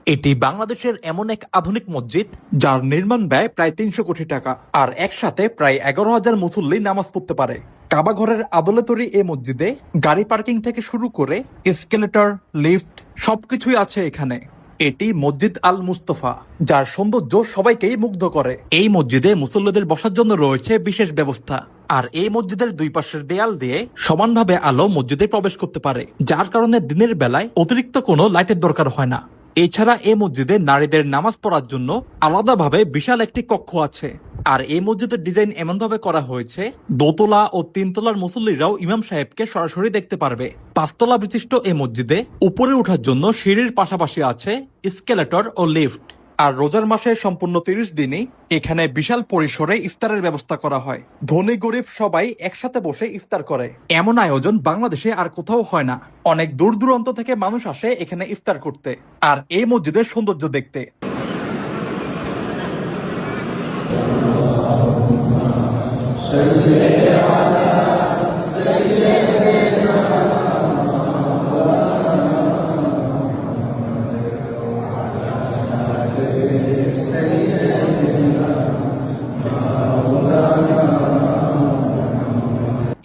এটি বাংলাদেশের এমন এক আধুনিক মসজিদ যার নির্মাণ ব্যয় প্রায় ৩০০ কোটি টাকা আর একসাথে প্রায় ১১,০০০ মুসল্লি নামাজ পড়তে পারে। কাবা ঘরের আদলে তৈরি এই মসজিদে গাড়ি পার্কিং থেকে শুরু করে এসকেলেটর, লিফট সবকিছুই আছে এখানে। এটি মসজিদ আল মুস্তফা, যার সৌন্দর্য সবাইকেই মুগ্ধ করে। এই মসজিদে মুসল্লিদের বসার জন্য রয়েছে বিশেষ ব্যবস্থা, আর এই মসজিদের দুই পাশের দেয়াল দিয়ে সমানভাবে আলো মসজিদে প্রবেশ করতে পারে, যার কারণে দিনের বেলায় অতিরিক্ত কোনো লাইটের দরকার হয় না। এছাড়া এই মসজিদে নারীদের নামাজ পড়ার জন্য আলাদাভাবে বিশাল একটি কক্ষ আছে। আর এই মসজিদের ডিজাইন এমনভাবে করা হয়েছে, দোতলা ও তিনতলার মুসল্লিরাও ইমাম সাহেবকে সরাসরি দেখতে পারবে। ৫ তলা বিশিষ্ট এই মসজিদে উপরে ওঠার জন্য সিঁড়ির পাশাপাশি আছে এসকেলেটর ও লিফট। আর রোজার মাসে সম্পূর্ণ ৩০ দিনই এখানে বিশাল পরিসরে ইফতারের ব্যবস্থা করা হয়। ধনী গরিব সবাই একসাথে বসে ইফতার করে। এমন আয়োজন বাংলাদেশে আর কোথাও হয় না। অনেক দূর দূরান্ত থেকে মানুষ আসে এখানে ইফতার করতে আর এই মসজিদের সৌন্দর্য দেখতে।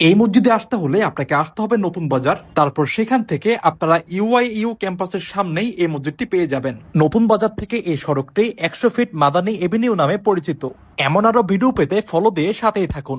এই মসজিদে আসতে হলে আপনাকে আসতে হবে নতুন বাজার, তারপর সেখান থেকে আপনারা ইউআইইউ ক্যাম্পাসের সামনেই এই মসজিদটি পেয়ে যাবেন। নতুন বাজার থেকে এই সড়কটি ১০০ ফিট মাদানী এভিনিউ নামে পরিচিত। এমন আরো ভিডিও পেতে ফলো দিয়ে সাথেই থাকুন।